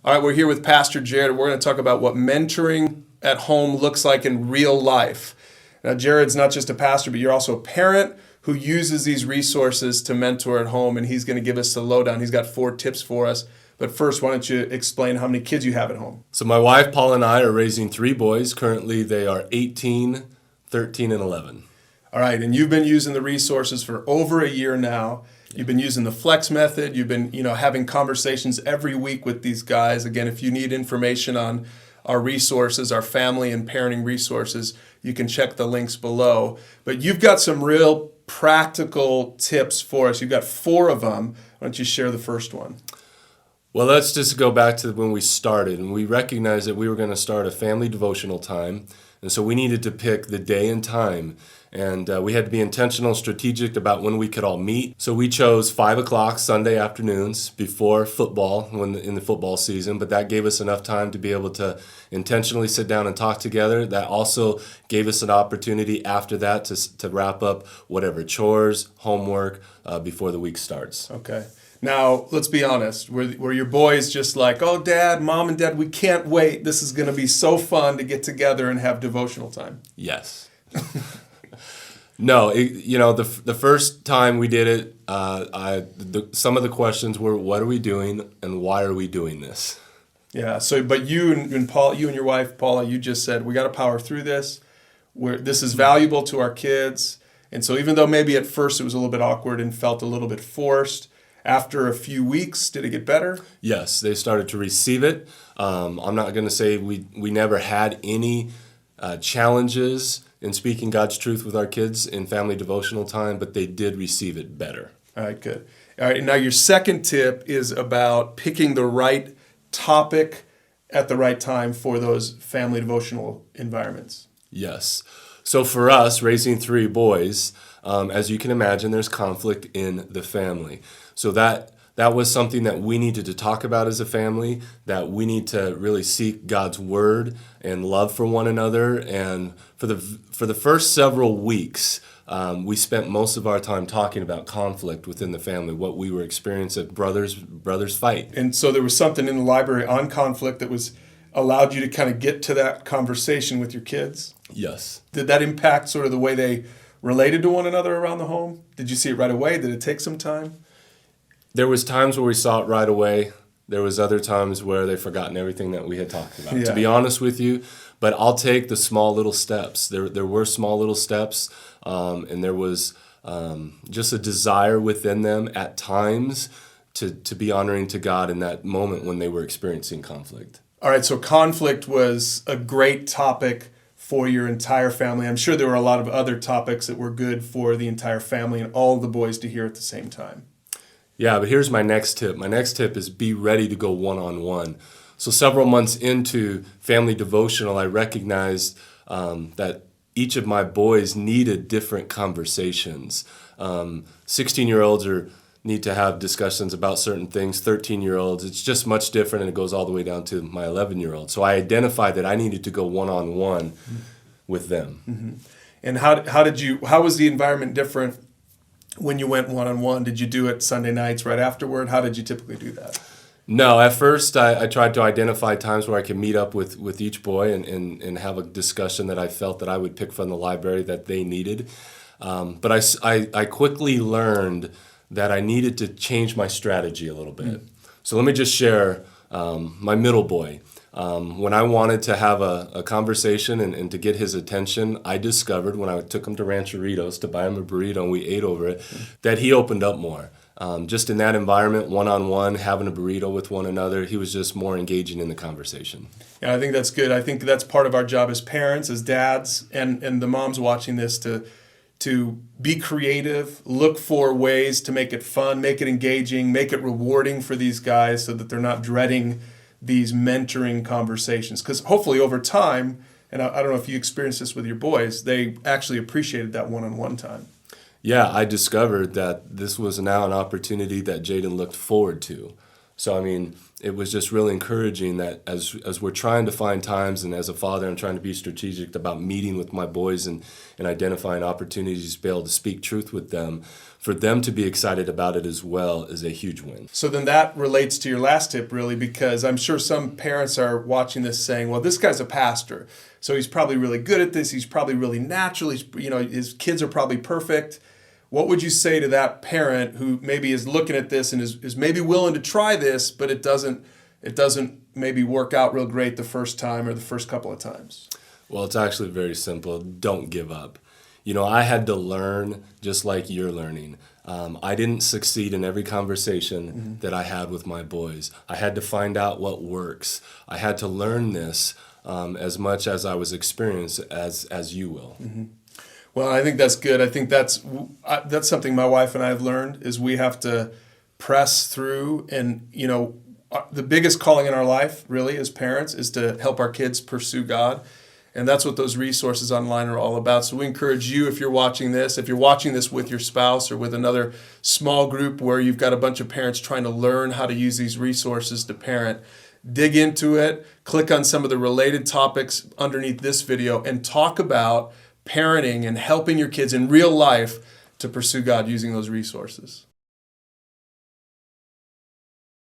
All right, we're here with Pastor Jared. We're going to talk about what mentoring at home looks like in real life. Now, Jared's not just a pastor, but you're also a parent who uses these resources to mentor at home, and he's going to give us the lowdown. He's got 4 tips for us. But first, why don't you explain how many kids you have at home? So my wife, Paula, and I are raising 3 boys. Currently, they are 18, 13, and 11. All right, and you've been using the resources for over a year now. You've been using the flex method. You've been, having conversations every week with these guys. Again, if you need information on our resources, our family and parenting resources, you can check the links below. But you've got some real practical tips for us. You've got 4 of them. Why don't you share the first one? Well, let's just go back to when we started, and we recognized that we were going to start a family devotional time, and so we needed to pick the day and time, and we had to be intentional, strategic about when we could all meet. So we chose 5 o'clock Sunday afternoons before football, in the football season, but that gave us enough time to be able to intentionally sit down and talk together. That also gave us an opportunity after that to wrap up whatever chores, homework, before the week starts. Okay. Now, let's be honest. Were your boys just like, oh, Dad, Mom, and Dad, we can't wait. This is going to be so fun to get together and have devotional time? Yes. No, the first time we did it, some of the questions were, what are we doing and why are we doing this? Yeah, but you and Paul, you and your wife, Paula, you just said, we got to power through this. This is valuable to our kids. And so even though maybe at first it was a little bit awkward and felt a little bit forced, after a few weeks, did it get better? Yes, they started to receive it. I'm not going to say we never had any challenges in speaking God's truth with our kids in family devotional time, but they did receive it better. All right, good. All right, now your second tip is about picking the right topic at the right time for those family devotional environments. Yes. So for us, raising 3 boys, as you can imagine, there's conflict in the family. So that was something that we needed to talk about as a family, that we need to really seek God's word and love for one another. And for the first several weeks, we spent most of our time talking about conflict within the family, what we were experiencing, brothers fight. And so there was something in the library on conflict that allowed you to kind of get to that conversation with your kids? Yes. Did that impact sort of the way they related to one another around the home? Did you see it right away? Did it take some time? There was times where we saw it right away. There was other times where they've forgotten everything that we had talked about, to be honest with you. But I'll take the small little steps. There were small little steps, and there was just a desire within them at times to be honoring to God in that moment when they were experiencing conflict. All right, so conflict was a great topic for your entire family. I'm sure there were a lot of other topics that were good for the entire family and all the boys to hear at the same time. Yeah, but here's my next tip. My next tip is be ready to go one-on-one. So several months into family devotional, I recognized that each of my boys needed different conversations. 16-year-olds need to have discussions about certain things. 13-year-olds, it's just much different, and it goes all the way down to my 11-year-old. So I identified that I needed to go one-on-one with them. Mm-hmm. And how was the environment different when you went one-on-one? Did you do it Sunday nights right afterward? How did you typically do that? No, at first I tried to identify times where I could meet up with each boy and have a discussion that I felt that I would pick from the library that they needed. But I quickly learned that I needed to change my strategy a little bit. So let me just share my middle boy. When I wanted to have a conversation and to get his attention, I discovered when I took him to Rancheritos to buy him a burrito and we ate over it, that he opened up more. Just in that environment, one-on-one, having a burrito with one another, he was just more engaging in the conversation. Yeah, I think that's good. I think that's part of our job as parents, as dads, and the moms watching this to be creative, look for ways to make it fun, make it engaging, make it rewarding for these guys so that they're not dreading these mentoring conversations. Because hopefully over time, and I don't know if you experienced this with your boys, they actually appreciated that one-on-one time. Yeah, I discovered that this was now an opportunity that Jaden looked forward to. So, I mean, it was just really encouraging that as we're trying to find times, and as a father, I'm trying to be strategic about meeting with my boys and identifying opportunities to be able to speak truth with them. For them to be excited about it as well is a huge win. So then that relates to your last tip, really, because I'm sure some parents are watching this saying, well, this guy's a pastor, so he's probably really good at this. He's probably really natural. His kids are probably perfect. What would you say to that parent who maybe is looking at this and is maybe willing to try this, but it doesn't maybe work out real great the first time or the first couple of times? Well, it's actually very simple. Don't give up. I had to learn just like you're learning. I didn't succeed in every conversation that I had with my boys. I had to find out what works. I had to learn this as much as I was experienced as you will. Mm-hmm. Well, I think that's good. I think that's something my wife and I have learned is we have to press through. And, the biggest calling in our life, really, as parents, is to help our kids pursue God. And that's what those resources online are all about. So we encourage you, if you're watching this with your spouse or with another small group where you've got a bunch of parents trying to learn how to use these resources to parent, dig into it, click on some of the related topics underneath this video, and talk about parenting and helping your kids in real life to pursue God using those resources.